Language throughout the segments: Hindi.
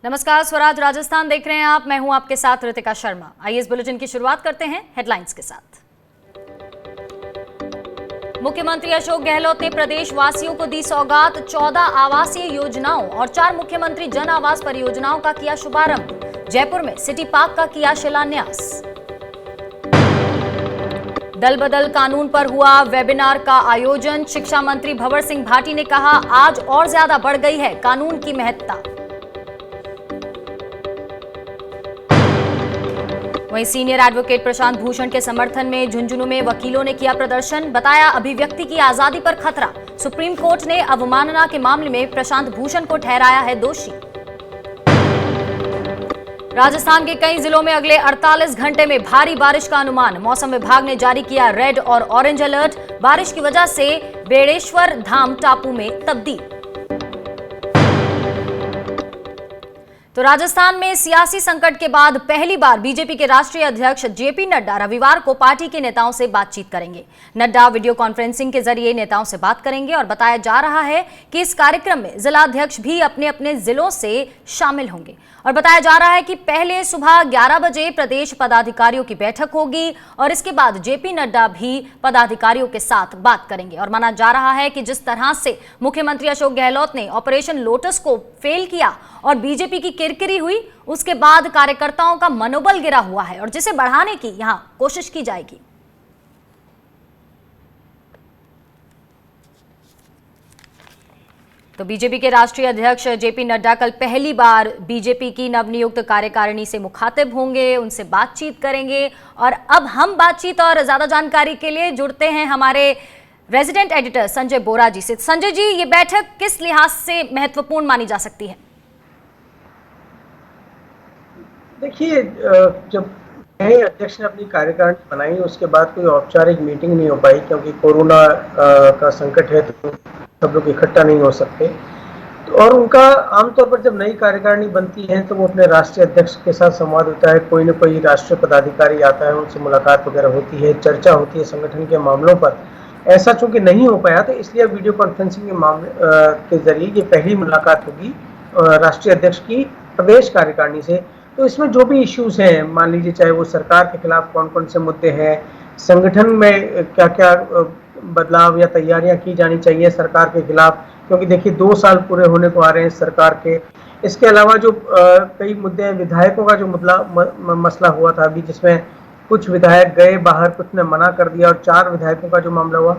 नमस्कार, स्वराज राजस्थान देख रहे हैं आप। मैं हूं आपके साथ रितिका शर्मा। आइए इस बुलेटिन की शुरुआत करते हैं हेडलाइंस के साथ। मुख्यमंत्री अशोक गहलोत ने प्रदेश वासियों को दी सौगात। 14 आवासीय योजनाओं और 4 मुख्यमंत्री जन आवास परियोजनाओं का किया शुभारंभ। जयपुर में सिटी पार्क का किया शिलान्यास। दल बदल कानून पर हुआ वेबिनार का आयोजन। शिक्षा मंत्री भंवर सिंह भाटी ने कहा, आज और ज्यादा बढ़ गई है कानून की महत्ता। वहीं सीनियर एडवोकेट प्रशांत भूषण के समर्थन में झुंझुनू में वकीलों ने किया प्रदर्शन। बताया, अभिव्यक्ति की आजादी पर खतरा। सुप्रीम कोर्ट ने अवमानना के मामले में प्रशांत भूषण को ठहराया है दोषी। राजस्थान के कई जिलों में अगले 48 घंटे में भारी बारिश का अनुमान। मौसम विभाग ने जारी किया रेड और ऑरेंज अलर्ट। बारिश की वजह से बेड़ेश्वर धाम टापू में तब्दील। तो राजस्थान में सियासी संकट के बाद पहली बार बीजेपी के राष्ट्रीय अध्यक्ष जेपी नड्डा रविवार को पार्टी के नेताओं से बातचीत करेंगे। नड्डा वीडियो कॉन्फ्रेंसिंग के जरिए नेताओं से बात करेंगे और बताया जा रहा है कि इस कार्यक्रम में जिलाध्यक्ष भी अपने अपने जिलों से शामिल होंगे। और बताया जा रहा है कि पहले सुबह 11 बजे प्रदेश पदाधिकारियों की बैठक होगी और इसके बाद जेपी नड्डा भी पदाधिकारियों के साथ बात करेंगे। और माना जा रहा है कि जिस तरह से मुख्यमंत्री अशोक गहलोत ने ऑपरेशन लोटस को फेल किया और बीजेपी की किरकिरी हुई, उसके बाद कार्यकर्ताओं का मनोबल गिरा हुआ है और जिसे बढ़ाने की यहां कोशिश की जाएगी। तो बीजेपी के राष्ट्रीय अध्यक्ष जेपी नड्डा कल पहली बार बीजेपी की नवनियुक्त कार्यकारिणी से मुखातिब होंगे, उनसे बातचीत करेंगे। और अब हम बातचीत और ज्यादा जानकारी के लिए जुड़ते हैं हमारे रेजिडेंट एडिटर संजय बोरा जी से। संजय जी, ये बैठक किस लिहाज से महत्वपूर्ण मानी जा सकती है? देखिए, जब नए अध्यक्ष ने अपनी कार्यकारिणी बनाई उसके बाद कोई औपचारिक मीटिंग नहीं हो पाई, क्योंकि कोरोना का संकट है तो सब लोग इकट्ठा नहीं हो सकते। तो और उनका आमतौर पर जब नई कार्यकारिणी बनती है तो वो अपने राष्ट्रीय अध्यक्ष के साथ संवाद होता है, कोई न कोई राष्ट्रीय पदाधिकारी आता है, उनसे मुलाकात वगैरह होती है, चर्चा होती है संगठन के मामलों पर। ऐसा चूंकि नहीं हो पाया तो इसलिए वीडियो कॉन्फ्रेंसिंग के मामले के जरिए ये पहली मुलाकात होगी राष्ट्रीय अध्यक्ष की प्रदेश कार्यकारिणी से। तो इसमें जो भी इश्यूज हैं, मान लीजिए चाहे वो सरकार के खिलाफ कौन कौन से मुद्दे हैं, संगठन में क्या क्या बदलाव या तैयारियां की जानी चाहिए सरकार के खिलाफ, क्योंकि देखिए 2 साल पूरे होने को आ रहे हैं सरकार के। इसके अलावा जो कई मुद्दे हैं, विधायकों का जो मसला हुआ था अभी, जिसमें कुछ विधायक गए बाहर, कुछ ने मना कर दिया, और 4 विधायकों का जो मामला हुआ,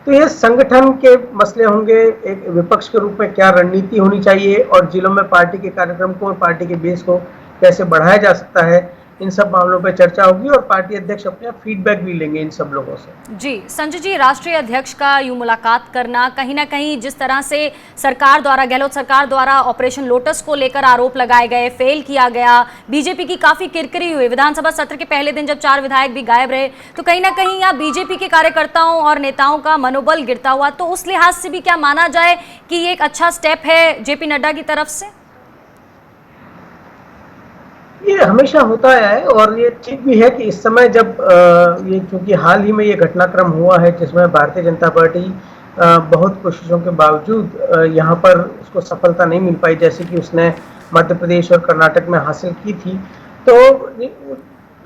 तो ये संगठन के मसले होंगे। एक विपक्ष के रूप में क्या रणनीति होनी चाहिए और जिलों में पार्टी के कार्यक्रम को और पार्टी के बेस को कैसे बढ़ाया जा सकता है, इन सब मामलों पर चर्चा होगी और पार्टी अध्यक्ष अपने फीडबैक भी लेंगे इन सब लोगों से। जी संजय जी, राष्ट्रीय अध्यक्ष का यूं मुलाकात करना कहीं ना कहीं, जिस तरह से सरकार द्वारा, गहलोत सरकार द्वारा ऑपरेशन लोटस को लेकर आरोप लगाए गए, फेल किया गया, बीजेपी की काफी किरकिरी हुई, विधानसभा सत्र के पहले दिन जब 4 विधायक भी गायब रहे, तो कहीं ना कहीं यहाँ बीजेपी के कार्यकर्ताओं और नेताओं का मनोबल गिरता हुआ, तो उस लिहाज से भी क्या माना जाए कि ये एक अच्छा स्टेप है जेपी नड्डा की तरफ से? ये हमेशा होता है और ये ठीक भी है कि इस समय जब ये, क्योंकि हाल ही में ये घटनाक्रम हुआ है जिसमें भारतीय जनता पार्टी बहुत कोशिशों के बावजूद यहाँ पर उसको सफलता नहीं मिल पाई, जैसे कि उसने मध्य प्रदेश और कर्नाटक में हासिल की थी। तो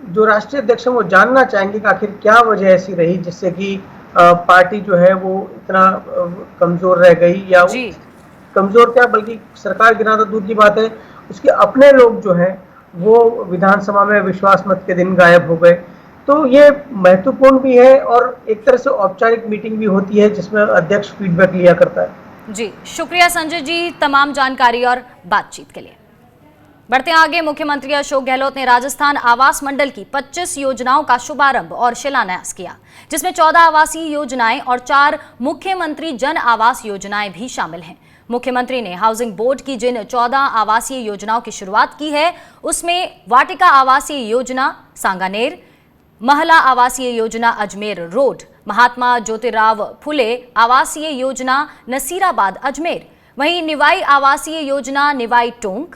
जो राष्ट्रीय अध्यक्ष हैं वो जानना चाहेंगे कि आखिर क्या वजह ऐसी रही जिससे कि पार्टी जो है वो इतना कमजोर रह गई, या कमजोर क्या बल्कि सरकार गिरा तो दूर की बात है, उसके अपने लोग जो हैं वो विधानसभा में विश्वास मत के दिन गायब हो गए। तो ये महत्वपूर्ण भी है और एक तरह से औपचारिक मीटिंग भी होती है जिसमें अध्यक्ष फीडबैक लिया करता है। जी शुक्रिया संजय जी तमाम जानकारी और बातचीत के लिए। बढ़ते आगे, मुख्यमंत्री अशोक गहलोत ने राजस्थान आवास मंडल की 25 योजनाओं का शुभारंभ और शिलान्यास किया, जिसमें 14 आवासीय योजनाएं और 4 मुख्यमंत्री जन आवास योजनाएं भी शामिल हैं। मुख्यमंत्री ने हाउसिंग बोर्ड की जिन 14 आवासीय योजनाओं की शुरुआत की है, उसमें वाटिका आवासीय योजना सांगानेर, महला आवासीय योजना अजमेर रोड, महात्मा ज्योतिराव फुले आवासीय योजना नसीराबाद अजमेर, वहीं निवाई आवासीय योजना निवाई टोंक,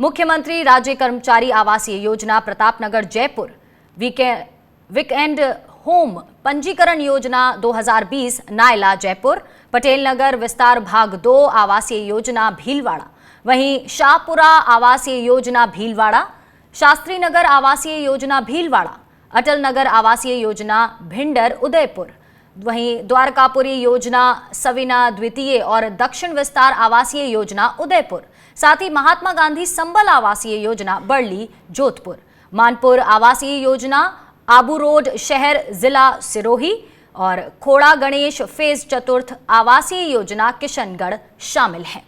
मुख्यमंत्री राज्य कर्मचारी आवासीय योजना प्रतापनगर जयपुर, वीकेंड होम पंजीकरण योजना 2020 नायला जयपुर, पटेल नगर विस्तार भाग 2 आवासीय योजना भीलवाड़ा, वहीं शाहपुरा आवासीय योजना भीलवाड़ा, शास्त्री नगर आवासीय योजना भीलवाड़ा, अटल नगर आवासीय योजना भिंडर उदयपुर, वहीं द्वारकापुरी योजना सविना द्वितीय और दक्षिण विस्तार आवासीय योजना उदयपुर, साथ ही महात्मा गांधी संबल आवासीय योजना बड़ली जोधपुर, मानपुर आवासीय योजना आबू रोड शहर जिला सिरोही और खोड़ा गणेश फेज चतुर्थ आवासीय योजना किशनगढ़ शामिल हैं।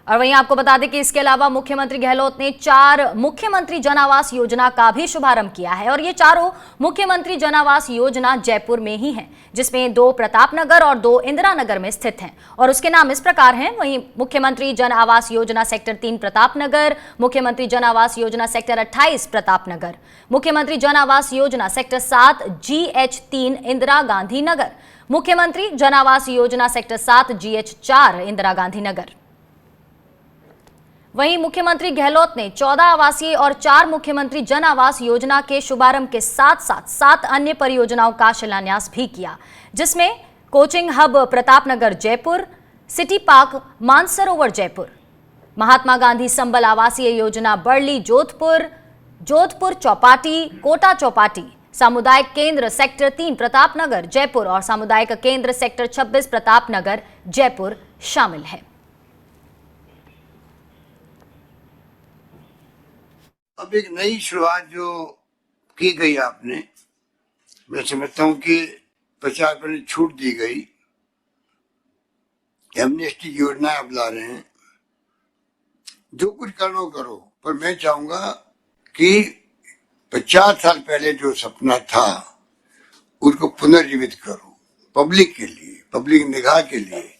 और वहीं आपको बता दें कि इसके अलावा मुख्यमंत्री गहलोत ने 4 मुख्यमंत्री जन आवास योजना का भी शुभारंभ किया है और ये चारों मुख्यमंत्री जन आवास योजना जयपुर में ही हैं, जिसमें 2 प्रतापनगर और 2 इंदिरा नगर में स्थित हैं और उसके नाम इस प्रकार हैं। वहीं मुख्यमंत्री जन आवास योजना सेक्टर 3 प्रतापनगर, मुख्यमंत्री जन आवास योजना सेक्टर 28 प्रतापनगर, मुख्यमंत्री जन आवास योजना सेक्टर 7 GH3 इंदिरा गांधी नगर, मुख्यमंत्री जन आवास योजना सेक्टर 7 GH4 इंदिरा गांधी नगर। वहीं मुख्यमंत्री गहलोत ने 14 आवासीय और 4 मुख्यमंत्री जन आवास योजना के शुभारंभ के साथ साथ 7 अन्य परियोजनाओं का शिलान्यास भी किया, जिसमें coaching hub Pratapnagar Jaipur, city park Mansarovar Jaipur, Mahatma Gandhi संबल आवासीय योजना बड़ली जोधपुर, जोधपुर चौपाटी कोटा चौपाटी, सामुदायिक केंद्र सेक्टर 3 प्रतापनगर जयपुर और सामुदायिक केंद्र सेक्टर 26 प्रतापनगर जयपुर शामिल है। अब एक नई शुरुआत जो की गई आपने, मैं समझता हूं कि 50% छूट दी गई, एमनेस्टी योजना आप ला रहे हैं, जो कुछ करना करो, पर मैं चाहूंगा कि 50 साल पहले जो सपना था उसको पुनर्जीवित करो, पब्लिक के लिए, पब्लिक निगाह के लिए।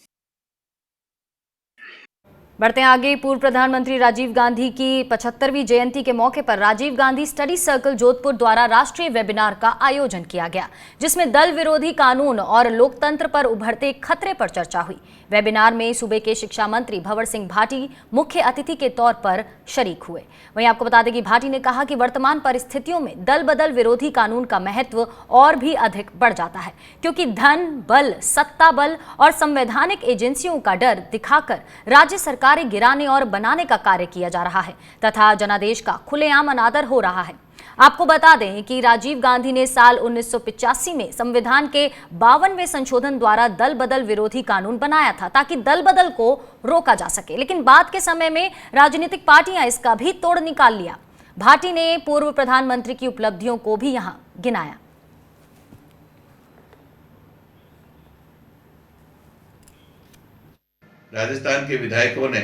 बढ़ते आगे, पूर्व प्रधानमंत्री राजीव गांधी की 75वीं जयंती के मौके पर राजीव गांधी स्टडी सर्कल जोधपुर द्वारा राष्ट्रीय वेबिनार का आयोजन किया गया, जिसमें दल विरोधी कानून और लोकतंत्र पर उभरते खतरे पर चर्चा हुई। वेबिनार में सूबे के शिक्षा मंत्री भंवर सिंह भाटी मुख्य अतिथि के तौर पर शरीक हुए। वहीं आपको बता दें कि भाटी ने कहा कि वर्तमान परिस्थितियों में दल बदल विरोधी कानून का महत्व और भी अधिक बढ़ जाता है, क्योंकि धन बल, सत्ता बल और संवैधानिक एजेंसियों का डर दिखाकर राज्य सरकारें गिराने और बनाने का कार्य किया जा रहा है तथा जनादेश का खुलेआम अनादर हो रहा है। आपको बता दें कि राजीव गांधी ने साल 1985 में संविधान के 52वें संशोधन द्वारा दल बदल विरोधी कानून बनाया था ताकि दल बदल को रोका जा सके, लेकिन बाद के समय में राजनीतिक पार्टियां इसका भी तोड़ निकाल लिया। भाटी ने पूर्व प्रधानमंत्री की उपलब्धियों को भी यहां गिनाया। राजस्थान के विधायकों ने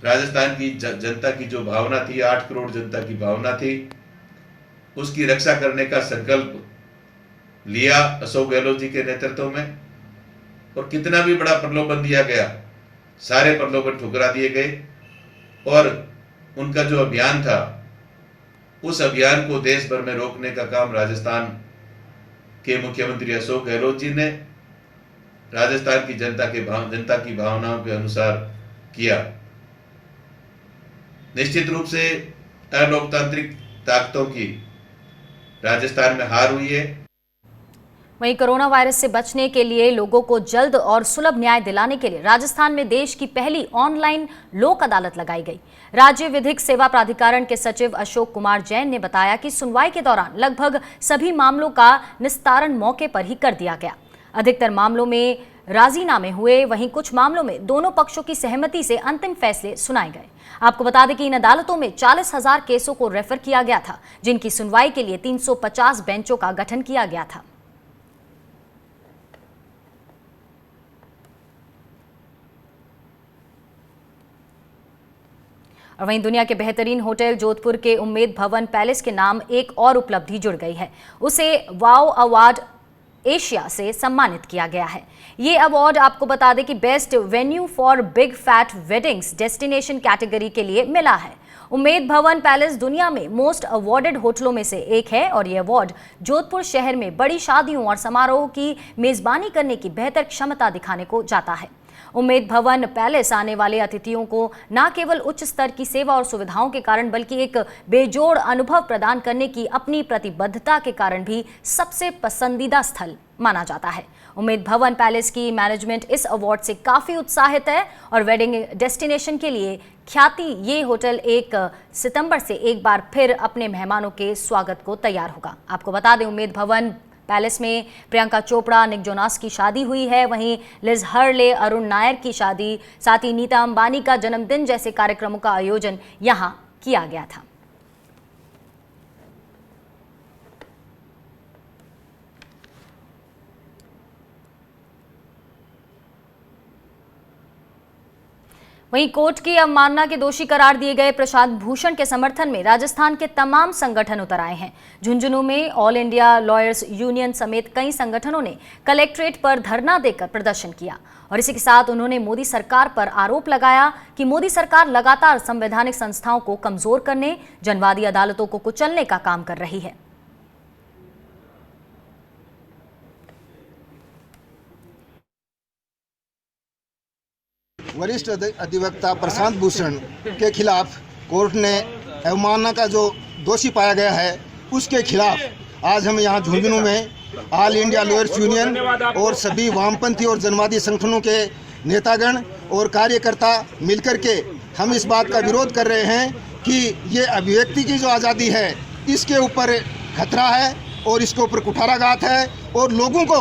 राजस्थान की जनता की जो भावना थी, 8 करोड़ जनता की भावना थी, उसकी रक्षा करने का संकल्प लिया अशोक गहलोत जी के नेतृत्व में, और कितना भी बड़ा प्रलोभन दिया गया, सारे प्रलोभन ठुकरा दिए गए और उनका जो अभियान था, उस अभियान को देश भर में रोकने का काम राजस्थान के मुख्यमंत्री अशोक गहलोत जी ने राजस्थान की जनता की भावनाओं के अनुसार किया। निश्चित रूप से अलोकतांत्रिक ताकतों की राजस्थान में हार हुई है। वहीं कोरोना वायरस से बचने के लिए लोगों को जल्द और सुलभ न्याय दिलाने के लिए राजस्थान में देश की पहली ऑनलाइन लोक अदालत लगाई गई। राज्य विधिक सेवा प्राधिकरण के सचिव अशोक कुमार जैन ने बताया कि सुनवाई के दौरान लगभग सभी मामलों का निस्तारण मौके पर ही कर दिया गया। अधिकतर मामलों में राजीनामे हुए, वहीं कुछ मामलों में दोनों पक्षों की सहमति से अंतिम फैसले सुनाए गए। आपको बता दें कि इन अदालतों में 40,000 केसों को रेफर किया गया था, जिनकी सुनवाई के लिए 350 बेंचों का गठन किया गया था। और वहीं दुनिया के बेहतरीन होटल जोधपुर के उम्मेद भवन पैलेस के नाम एक और उपलब्धि जुड़ गई है। उसे वाव अवार्ड एशिया से सम्मानित किया गया है। ये अवार्ड आपको बता दें कि best venue for big fat weddings destination category के लिए मिला है। उम्मेद भवन पैलेस दुनिया में मोस्ट अवार्डेड होटलों में से एक है और ये अवार्ड जोधपुर शहर में बड़ी शादियों और समारोह की मेजबानी करने की बेहतर क्षमता दिखाने को जाता है। उम्मेद भवन पैलेस आने वाले अतिथियों को न केवल उच्च स्तर की सेवा और सुविधाओं के कारण बल्कि एक बेजोड़ अनुभव प्रदान करने की अपनी प्रतिबद्धता के कारण भी सबसे पसंदीदा स्थल माना जाता है। उम्मेद भवन पैलेस की मैनेजमेंट इस अवार्ड से काफी उत्साहित है और वेडिंग डेस्टिनेशन के लिए ख्याति ये होटल 1 सितंबर से एक बार फिर अपने मेहमानों के स्वागत को तैयार होगा। आपको बता दें, उम्मेद भवन पैलेस में प्रियंका चोपड़ा, निक जोनास की शादी हुई है। वहीं लिज हर्ले, अरुण नायर की शादी, साथ ही नीता अंबानी का जन्मदिन जैसे कार्यक्रमों का आयोजन यहां किया गया था। वहीं कोर्ट की अवमानना के दोषी करार दिए गए प्रशांत भूषण के समर्थन में राजस्थान के तमाम संगठन उतर आए हैं। झुंझुनू में ऑल इंडिया लॉयर्स यूनियन समेत कई संगठनों ने कलेक्ट्रेट पर धरना देकर प्रदर्शन किया और इसी के साथ उन्होंने मोदी सरकार पर आरोप लगाया कि मोदी सरकार लगातार संवैधानिक संस्थाओं को कमजोर करने, जनवादी अदालतों को कुचलने का काम कर रही है। वरिष्ठ अधिवक्ता प्रशांत भूषण के खिलाफ कोर्ट ने अवमानना का जो दोषी पाया गया है उसके खिलाफ आज हम यहाँ झुंझुनू में ऑल इंडिया लॉयर्स यूनियन और सभी वामपंथी और जनवादी संगठनों के नेतागण और कार्यकर्ता मिलकर के हम इस बात का विरोध कर रहे हैं कि ये अभिव्यक्ति की जो आज़ादी है इसके ऊपर खतरा है और इसके ऊपर कुठाराघात है और लोगों को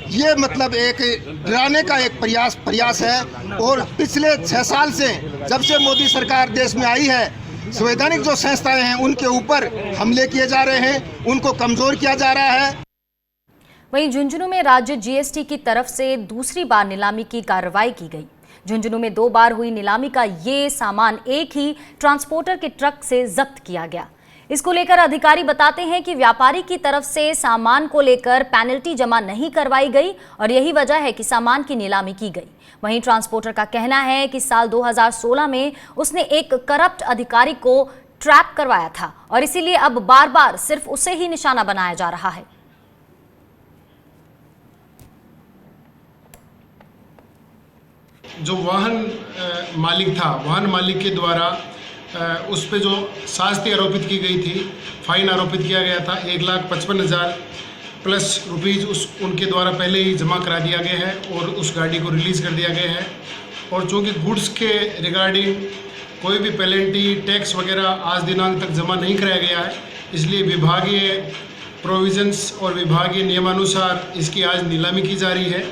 ये मतलब एक डराने का एक प्रयास है। और पिछले 6 साल से जब से मोदी सरकार देश में आई है, संवैधानिक जो संस्थाएं हैं उनके ऊपर हमले किए जा रहे हैं, उनको कमजोर किया जा रहा है। वहीं झुंझुनू में राज्य जीएसटी की तरफ से दूसरी बार नीलामी की कार्रवाई की गई। झुंझुनू में 2 बार हुई नीलामी का ये सामान एक ही ट्रांसपोर्टर के ट्रक से जब्त किया गया। इसको लेकर अधिकारी बताते हैं कि व्यापारी की तरफ से सामान को लेकर पेनल्टी जमा नहीं करवाई गई और यही वजह है कि सामान की नीलामी की गई। वहीं ट्रांसपोर्टर का कहना है कि साल 2016 में उसने एक करप्ट अधिकारी को ट्रैप करवाया था और इसीलिए अब बार बार सिर्फ उसे ही निशाना बनाया जा रहा है। जो वाहन मालिक था, वाहन मालिक के द्वारा उस पे जो शास्ति आरोपित की गई थी, फाइन आरोपित किया गया था 1,55,000 प्लस रुपीज़ उनके द्वारा पहले ही जमा करा दिया गया है और उस गाड़ी को रिलीज़ कर दिया गया है। और चूँकि गुड्स के रिगार्डिंग कोई भी पेनल्टी, टैक्स वगैरह आज दिनांक तक जमा नहीं कराया गया है, इसलिए विभागीय प्रोविजंस और विभागीय नियमानुसार इसकी आज नीलामी की जा रही है।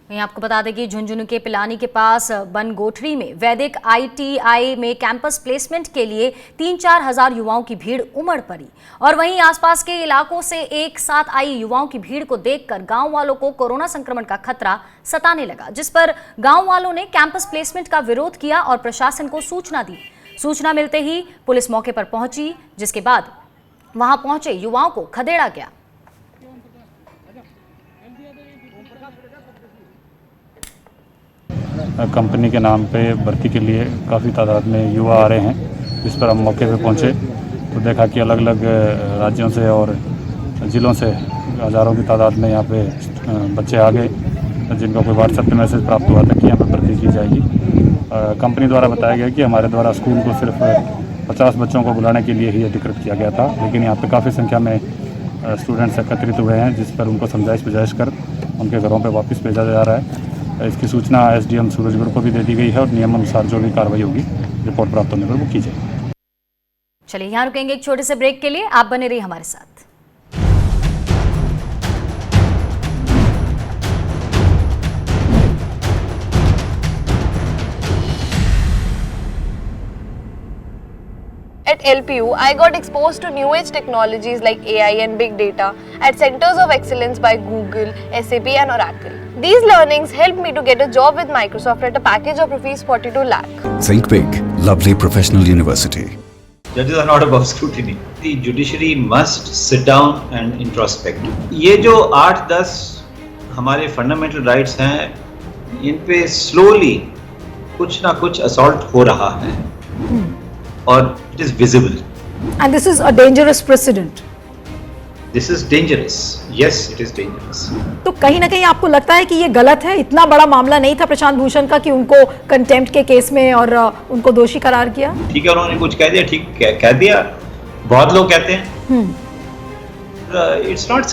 आपको बता दें कि झुंझुनू के पिलानी के पास बनगोठरी में वैदिक ITI में कैंपस प्लेसमेंट के लिए 3-4 हजार युवाओं की भीड़ उमड़ पड़ी और वहीं आसपास के इलाकों से एक साथ आई युवाओं की भीड़ को देखकर गांव वालों को कोरोना संक्रमण का खतरा सताने लगा, जिस पर गांव वालों ने कैंपस प्लेसमेंट का विरोध किया और प्रशासन को सूचना दी। सूचना मिलते ही पुलिस मौके पर पहुंची, जिसके बाद वहां पहुंचे युवाओं को खदेड़ा गया। कंपनी के नाम पे भर्ती के लिए काफ़ी तादाद में युवा आ रहे हैं, जिस पर हम मौके पे पहुंचे तो देखा कि अलग अलग राज्यों से और ज़िलों से हज़ारों की तादाद में यहाँ पे बच्चे आ गए, जिनको कोई व्हाट्सएप पे मैसेज प्राप्त हुआ था कि यहाँ पर भर्ती की जाएगी। कंपनी द्वारा बताया गया कि हमारे द्वारा स्कूल को सिर्फ 50 बच्चों को बुलाने के लिए ही अधिकृत किया गया था, लेकिन यहाँ पर काफ़ी संख्या में स्टूडेंट्स एकत्रित हुए हैं, जिस पर उनको समझाइश बुझाइश कर उनके घरों पर वापस भेजा जा रहा है। इसकी सूचना SDM सूरजगढ़ को भी दे दी गई है और नियमानुसार जो भी कार्रवाई होगी रिपोर्ट प्राप्त होने पर वो की जाएगी। चलिए यहाँ रुकेंगे एक छोटे से ब्रेक के लिए, आप बने रहिए हमारे साथ। At LPU, I got exposed to new age technologies like AI and big data at Centers of Excellence by Google, SAP and Oracle. These learnings helped me to get a job with Microsoft at a package of rupees 42 lakh. Think big, lovely professional university. Judges are not above scrutiny. The judiciary must sit down and introspect. ये जो 8-10 हमारे fundamental rights हैं, इन पे slowly कुछ ना कुछ assault हो रहा है, और it is visible. And this is a dangerous precedent. This is dangerous. Yes, it is dangerous. तो कहीं ना कहीं आपको लगता है कि ये गलत है? इतना बड़ा मामला नहीं था प्रशांत भूषण का कि उनको कंटेम्प्ट के केस में और उनको दोषी करार किया। ठीक है, उन्होंने कुछ कह दिया, ठीक कह दिया, बहुत लोग कहते हैं। It's not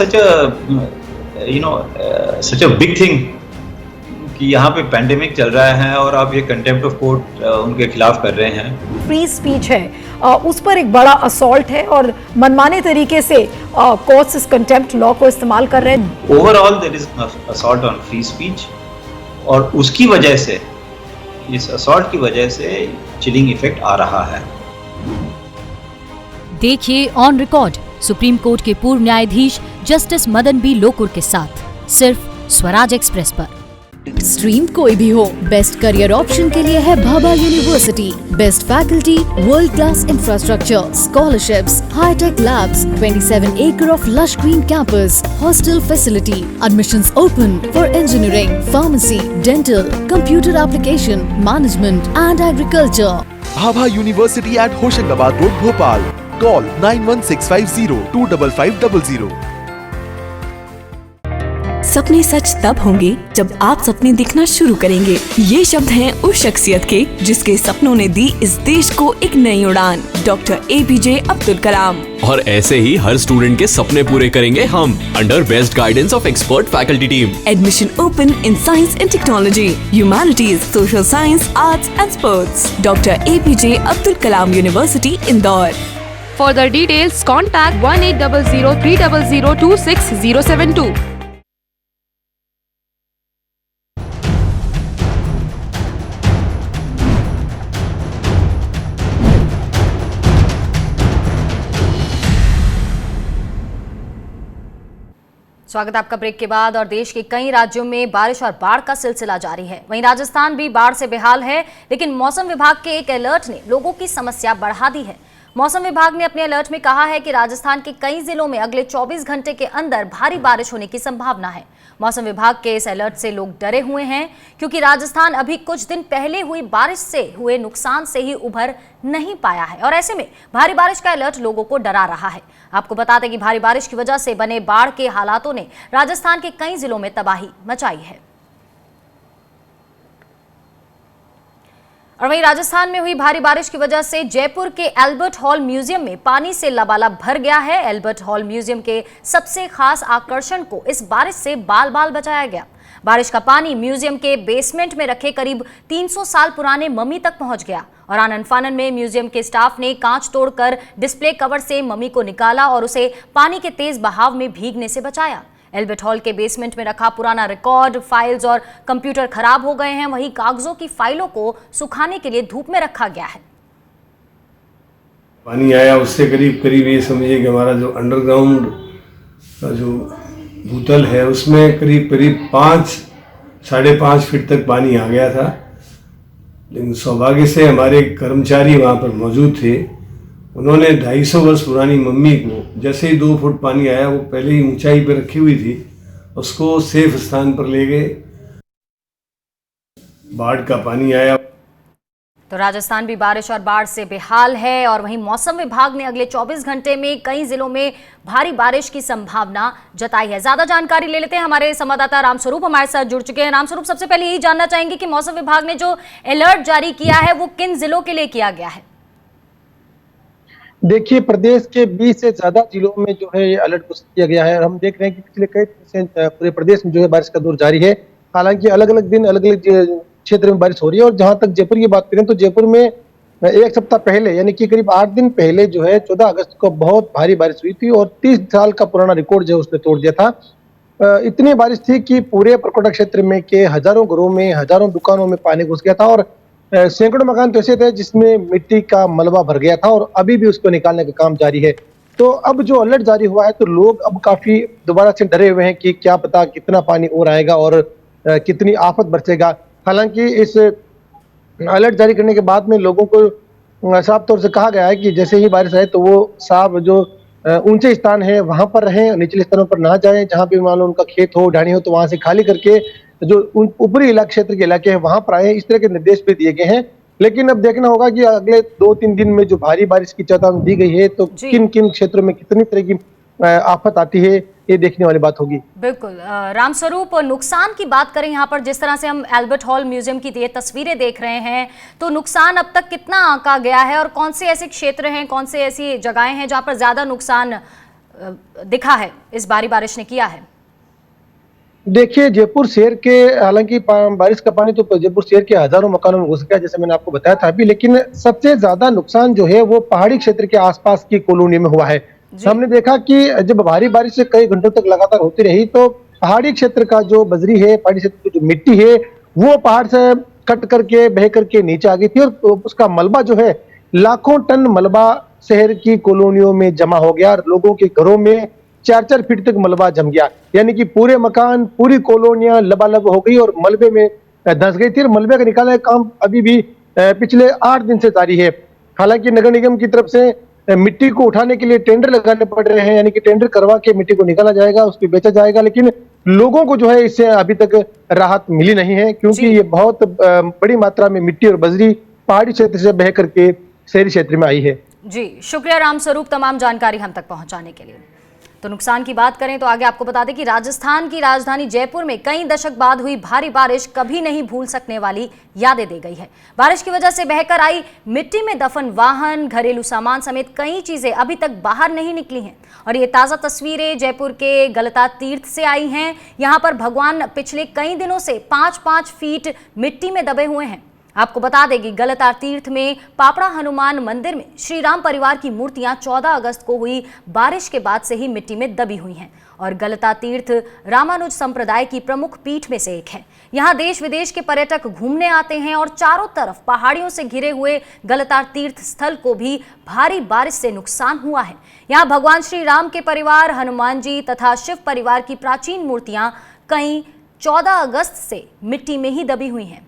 such a big thing कि यहाँ पे पैंडेमिक चल रहा है और आप ये कंटेम्प्ट ऑफ कोर्ट उनके खिलाफ कर रहे हैं। फ्री स्पीच है, उस पर एक बड़ा असॉल्ट है और मनमाने तरीके से कोर्ट्स इस कंटेम्प्ट लॉ को इस्तेमाल कर रहे हैं। Overall there is assault on free speech और उसकी वजह से, इस असॉल्ट की वजह से चिलिंग इफेक्ट आ रहा है। देखिए ऑन रिकॉर्ड सुप्रीम कोर्ट के पूर्व न्यायाधीश जस्टिस मदन बी लोकुर के साथ सिर्फ स्वराज एक्सप्रेस पर। स्ट्रीम कोई भी हो, बेस्ट करियर ऑप्शन के लिए है Bhabha university. Best faculty, world class infrastructure, scholarships, hitech labs, 27 acre of lush green campus, hostel facility, admissions open for engineering, pharmacy, dental, computer application, management and agriculture. Bhabha university at Hoshangabad road Bhopal. Call 91650 25500। सपने सच तब होंगे जब आप सपने दिखना शुरू करेंगे। ये शब्द हैं उस शख्सियत के जिसके सपनों ने दी इस देश को एक नई उड़ान, डॉक्टर APJ अब्दुल कलाम। और ऐसे ही हर स्टूडेंट के सपने पूरे करेंगे हम, under best guidance of expert faculty team. Admission open in science and technology, humanities, social science, arts and sports. Doctor APJ Abdul Kalam university, Indore. For the details, contact 1800-300-26072. स्वागत है आपका ब्रेक के बाद। और देश के कई राज्यों में बारिश और बाढ़ का सिलसिला जारी है। वहीं राजस्थान भी बाढ़ से बेहाल है, लेकिन मौसम विभाग के एक अलर्ट ने लोगों की समस्या बढ़ा दी है। मौसम विभाग ने अपने अलर्ट में कहा है कि राजस्थान के कई जिलों में अगले 24 घंटे के अंदर भारी बारिश होने की संभावना है। मौसम विभाग के इस अलर्ट से लोग डरे हुए हैं, क्योंकि राजस्थान अभी कुछ दिन पहले हुई बारिश से हुए नुकसान से ही उभर नहीं पाया है और ऐसे में भारी बारिश का अलर्ट लोगों को डरा रहा है। आपको बता दें कि भारी बारिश की वजह से बने बाढ़ के हालातों ने राजस्थान के कई जिलों में तबाही मचाई है। और वहीं राजस्थान में हुई भारी बारिश की वजह से जयपुर के एल्बर्ट हॉल म्यूजियम में पानी से लबालब भर गया है। एल्बर्ट हॉल म्यूजियम के सबसे खास आकर्षण को इस बारिश से बाल बाल बचाया गया। बारिश का पानी म्यूजियम के बेसमेंट में रखे करीब 300 साल पुराने मम्मी तक पहुंच गया और आनन फानन में म्यूजियम के स्टाफ ने कांच तोड़कर डिस्प्ले कवर से मम्मी को निकाला और उसे पानी के तेज बहाव में भीगने से बचाया। एल्बर्ट हॉल के बेसमेंट में रखा पुराना रिकॉर्ड, फाइल्स और कंप्यूटर खराब हो गए हैं। वहीं कागजों की फाइलों को सुखाने के लिए धूप में रखा गया है। पानी आया उससे करीब करीब ये समझिए कि हमारा जो अंडरग्राउंड का जो भूतल है उसमें करीब करीब 5-5.5 फीट तक पानी आ गया था। लेकिन सौभाग्य से हमारे कर्मचारी वहाँ पर मौजूद थे। उन्होंने 250 वर्ष पुरानी मम्मी को जैसे ही 2 फुट पानी आया, वो पहले ही ऊंचाई पर रखी हुई थी, उसको सेफ स्थान पर ले गए। बाढ़ का पानी आया। तो राजस्थान भी बारिश और बाढ़ से बेहाल है और वहीं मौसम विभाग ने अगले 24 घंटे में कई जिलों में भारी बारिश की संभावना जताई है। ज्यादा जानकारी ले लेते हैं, हमारे संवाददाता रामस्वरूप हमारे साथ जुड़ चुके हैं। रामस्वरूप, सबसे पहले यही जानना चाहेंगे कि मौसम विभाग ने जो अलर्ट जारी किया है वो किन जिलों के लिए किया गया है? देखिए, प्रदेश के 20 से ज्यादा जिलों में जो है ये अलर्ट घोषित किया गया है और हम देख रहे हैं कि पिछले कई दिन से पूरे प्रदेश में जो है बारिश का दौर जारी है। हालांकि अलग अलग दिन अलग अलग क्षेत्र में बारिश हो रही है और जहां तक जयपुर की बात करें तो जयपुर में एक सप्ताह पहले यानी कि करीब 8 दिन पहले जो है 14 अगस्त को बहुत भारी बारिश हुई थी और 30 साल का पुराना रिकॉर्ड जो है उसने तोड़ दिया था। इतनी बारिश थी कि पूरे परकोटा क्षेत्र में के हजारों घरों में, हजारों दुकानों में पानी घुस गया था और सैकड़ों मकान तो ऐसे थे जिसमें मिट्टी का मलबा भर गया था और अभी भी उसको निकालने का काम जारी है। तो अब जो अलर्ट जारी हुआ है तो लोग अब काफी दोबारा से डरे हुए हैं कि क्या पता कितना पानी और आएगा और कितनी आफत बरसेगा। हालांकि इस अलर्ट जारी करने के बाद में लोगों को साफ तौर से कहा गया है कि जैसे ही बारिश आए तो वो साफ जो ऊंचे स्थान है वहां पर रहें, निचले स्थानों पर ना जाएं। जहां भी मान लो उनका खेत हो, ढाणी हो तो वहां से खाली करके जो ऊपरी इलाके क्षेत्र के इलाके हैं वहां पर आए। इस तरह के निर्देश भी दिए गए हैं। लेकिन अब देखना होगा कि अगले 2-3 दिन में जो भारी बारिश की चेतावनी दी गई है तो किन किन क्षेत्रों में कितनी तरह की आफत आती है, ये देखने वाली बात होगी। बिल्कुल रामस्वरूप, नुकसान की बात करें यहाँ पर, जिस तरह से हम एल्बर्ट हॉल म्यूजियम की ये तस्वीरें देख रहे हैं, तो नुकसान अब तक कितना आंका गया है और कौन से ऐसे क्षेत्र हैं, कौन से ऐसी जगहें हैं जहाँ पर ज्यादा नुकसान दिखा है, इस बारी बारिश ने किया है? देखिए, जयपुर शहर के, हालांकि बारिश का पानी तो जयपुर शहर के हजारों मकानों में घुस गया, जैसे मैंने आपको बताया था अभी, लेकिन सबसे ज्यादा नुकसान जो है वो पहाड़ी क्षेत्र के आसपास की कॉलोनी में हुआ है। हमने देखा कि जब भारी बारिश से कई घंटों तक लगातार होती रही तो पहाड़ी क्षेत्र का जो बजरी है, पहाड़ी क्षेत्र की जो मिट्टी है, वो पहाड़ से कट करके बह करके नीचे आ गई थी और उसका मलबा जो है, लाखों टन मलबा शहर की कॉलोनियों में जमा हो गया और लोगों के घरों में 4-4 फीट तक मलबा जम गया, यानी कि पूरे मकान, पूरी कॉलोनियां लबालब हो गई और मलबे में धंस गई थी। और मलबे का निकालने का काम अभी भी पिछले 8 दिन से जारी है। हालांकि नगर निगम की तरफ से मिट्टी को उठाने के लिए टेंडर लगाने पड़ रहे हैं, यानी कि टेंडर करवा के मिट्टी को निकाला जाएगा, उसको बेचा जाएगा, लेकिन लोगों को जो है इससे अभी तक राहत मिली नहीं है, क्योंकि ये बहुत बड़ी मात्रा में मिट्टी और बजरी पहाड़ी क्षेत्र से बह करके शहरी क्षेत्र में आई है। जी, शुक्रिया रामस्वरूप तमाम जानकारी हम तक पहुंचाने के लिए। तो नुकसान की बात करें तो आगे आपको बता दें कि राजस्थान की राजधानी जयपुर में कई दशक बाद हुई भारी बारिश कभी नहीं भूल सकने वाली यादें दे गई है। बारिश की वजह से बहकर आई मिट्टी में दफन वाहन, घरेलू सामान समेत कई चीजें अभी तक बाहर नहीं निकली हैं। और ये ताजा तस्वीरें जयपुर के गलता तीर्थ से आई हैं। यहाँ पर भगवान पिछले कई दिनों से 5-5 फीट मिट्टी में दबे हुए हैं। आपको बता दें कि गलता तीर्थ में पापड़ा हनुमान मंदिर में श्री राम परिवार की मूर्तियां 14 अगस्त को हुई बारिश के बाद से ही मिट्टी में दबी हुई हैं। और गलता तीर्थ रामानुज संप्रदाय की प्रमुख पीठ में से एक है। यहाँ देश विदेश के पर्यटक घूमने आते हैं और चारों तरफ पहाड़ियों से घिरे हुए गलता तीर्थ स्थल को भी भारी बारिश से नुकसान हुआ है। यहाँ भगवान श्री राम के परिवार, हनुमान जी तथा शिव परिवार की प्राचीन मूर्तियां कई 14 अगस्त से मिट्टी में ही दबी हुई हैं।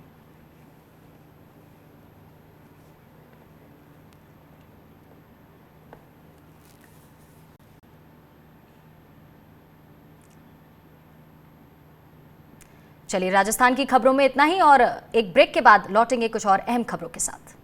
चलिए, राजस्थान की खबरों में इतना ही और एक ब्रेक के बाद लौटेंगे कुछ और अहम खबरों के साथ।